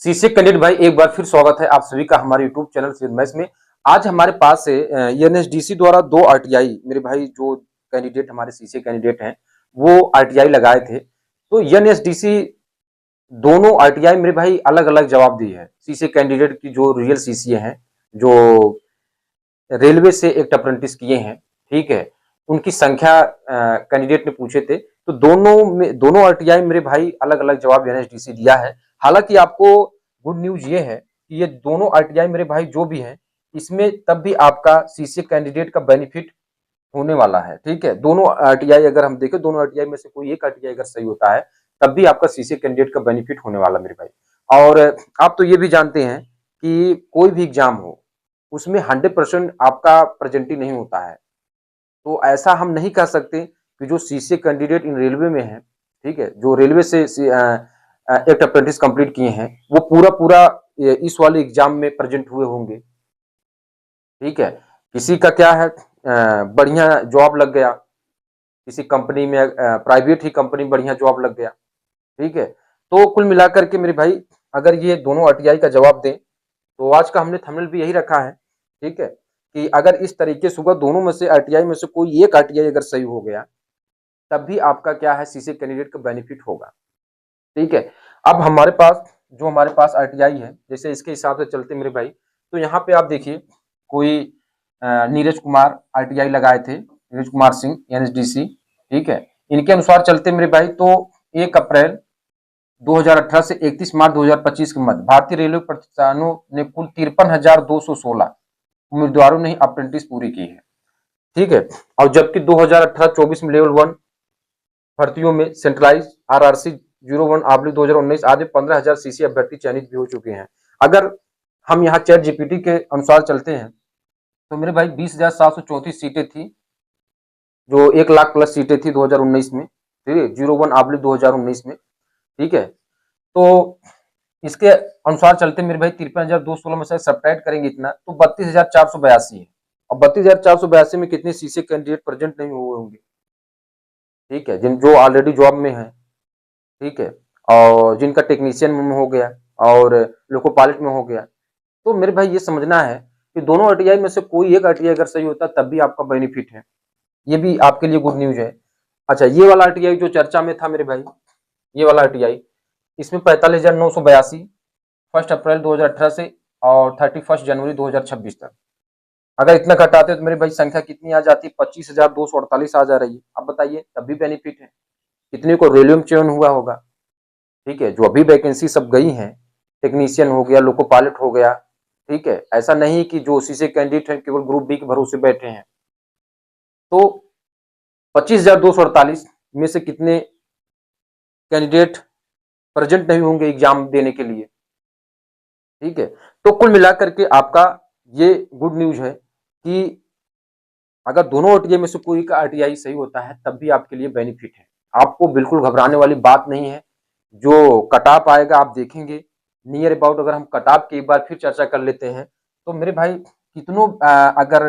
शीशे कैंडिडेट भाई, एक बार फिर स्वागत है आप सभी का हमारे यूट्यूब चैनल सिविल मैथ्स में। आज हमारे पास से एनएसडीसी द्वारा 2 आरटीआई मेरे भाई जो कैंडिडेट हमारे शीशे कैंडिडेट हैं वो आरटीआई लगाए थे। तो एनएसडीसी दोनों आरटीआई मेरे भाई अलग अलग जवाब दी है। शीशे कैंडिडेट की जो रियल शीशे हैं, जो रेलवे से एक अप्रेंटिस किए हैं, ठीक है, उनकी संख्या कैंडिडेट ने पूछे थे। तो दोनों आरटीआई मेरे भाई अलग अलग जवाब एनएसडीसी दिया है। हालांकि आपको गुड न्यूज ये है कि ये दोनों आरटीआई मेरे भाई जो भी हैं, इसमें तब भी आपका सीसीए कैंडिडेट का बेनिफिट होने वाला है। ठीक है, दोनों आरटीआई अगर हम देखें, दोनों आरटीआई में से कोई एक आरटीआई अगर सही होता है तब भी आपका सीसीए कैंडिडेट का बेनिफिट होने वाला मेरे भाई। और आप तो ये भी जानते हैं कि कोई भी एग्जाम हो उसमें 100% आपका प्रेजेंटी नहीं होता है। तो ऐसा हम नहीं कह सकते कि जो सीसीए कैंडिडेट इन रेलवे में है, ठीक है, जो रेलवे से एक अप्रेंटिस कंप्लीट किए हैं, वो पूरा पूरा इस वाले एग्जाम में प्रेजेंट हुए होंगे। ठीक है, किसी का क्या है, बढ़िया जॉब लग गया किसी कंपनी में, प्राइवेट ही कंपनी बढ़िया जॉब लग गया। ठीक है, तो कुल मिलाकर के मेरे भाई अगर ये दोनों आरटीआई का जवाब दें तो आज का हमने थंबनेल भी यही रखा है। ठीक है, कि अगर इस तरीके से होगा, दोनों में से आरटीआई में से कोई एक आरटीआई अगर सही हो गया तब भी आपका क्या है, सीसीए कैंडिडेट का बेनिफिट होगा। ठीक है, अब हमारे पास आरटीआई है, जैसे इसके हिसाब से चलते मेरे भाई, तो यहाँ पे आप देखिए कोई नीरज कुमार आरटीआई लगाए थे, नीरज कुमार सिंह एनएसडीसी। ठीक है, इनके अनुसार चलते मेरे भाई तो 1 अप्रैल 2018 से 31 मार्च 2025 के मध्य भारतीय रेलवे प्रतिष्ठानों ने कुल 53,216 उम्मीदवारों ने अप्रेंटिस पूरी की है। ठीक है, और जबकि 2018-24 में लेवल 1 भर्तियों में सेंट्रलाइज आरआरसी 01/2019 आदि 15,000 सीसी अभ्यर्थी चयनित भी हो चुके हैं। अगर हम यहाँ चैट जीपीटी के अनुसार चलते हैं तो मेरे भाई 20,734 सीटें थी, जो 1 लाख प्लस सीटें थी 2019 में, ठीक है, 01/2019 में। ठीक है, तो इसके अनुसार चलते मेरे भाई 53,216 में से सब्ट्रैक्ट करेंगे इतना तो 32,482 है। और 32,482 में कितने सीसी कैंडिडेट प्रेजेंट नहीं हुए होंगे? ठीक है, जिन जो ऑलरेडी जॉब में है, ठीक है, और जिनका टेक्नीशियन में हो गया और लोको पायलट में हो गया। तो मेरे भाई ये समझना है कि दोनों आरटीआई में से कोई एक आरटीआई अगर सही होता तब भी आपका बेनिफिट है। ये भी आपके लिए गुड न्यूज है। अच्छा, ये वाला आरटीआई जो चर्चा में था मेरे भाई, ये वाला आरटीआई, इसमें 45,982 1 अप्रैल 2018 से और 31 जनवरी 2026 तक। अगर इतना घटाते तो मेरे भाई संख्या कितनी आ जाती? 25,248 आ जा रही है। अब बताइए, तब भी बेनिफिट है। कितने को रेलवे में चयन हुआ होगा? ठीक है, जो अभी वैकेंसी सब गई हैं, टेक्नीशियन हो गया, लोको पायलट हो गया, ठीक है, ऐसा नहीं कि जो सीसे कैंडिडेट हैं केवल ग्रुप बी के भरोसे बैठे हैं। तो 25,248 में से कितने कैंडिडेट प्रेजेंट नहीं होंगे एग्जाम देने के लिए? ठीक है, तो कुल मिलाकर के आपका ये गुड न्यूज है कि अगर दोनों आरटीआई में से कोई का आरटीआई सही होता है तब भी आपके लिए बेनिफिट है। आपको बिल्कुल घबराने वाली बात नहीं है। जो कट ऑफ आएगा आप देखेंगे, नियर अबाउट अगर हम कट ऑफ की एक बार फिर चर्चा कर लेते हैं तो मेरे भाई कितनों अगर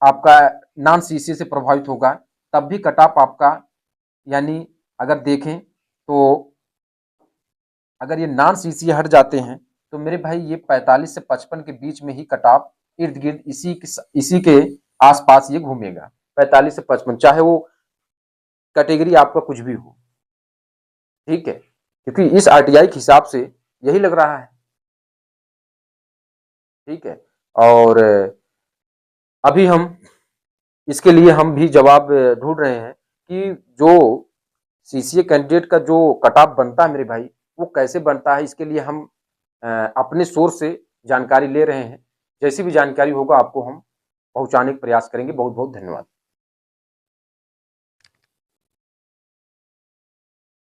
आपका नॉन सीसी से प्रभावित होगा तब भी कट ऑफ आपका, यानी अगर देखें तो अगर ये नॉन सीसी हट जाते हैं तो मेरे भाई ये 45 से 55 के बीच में ही कट ऑफ इर्द गिर्द इसी के आसपास ये घूमेगा। 45 से 55, चाहे वो कैटेगरी आपका कुछ भी हो। ठीक है, क्योंकि इस आरटीआई के हिसाब से यही लग रहा है। ठीक है, और अभी हम इसके लिए हम भी जवाब ढूंढ रहे हैं कि जो सीसीए कैंडिडेट का जो कट ऑफ बनता है मेरे भाई, वो कैसे बनता है। इसके लिए हम अपने सोर्स से जानकारी ले रहे हैं। जैसी भी जानकारी होगा आपको हम पहुंचाने का प्रयास करेंगे। बहुत बहुत धन्यवाद।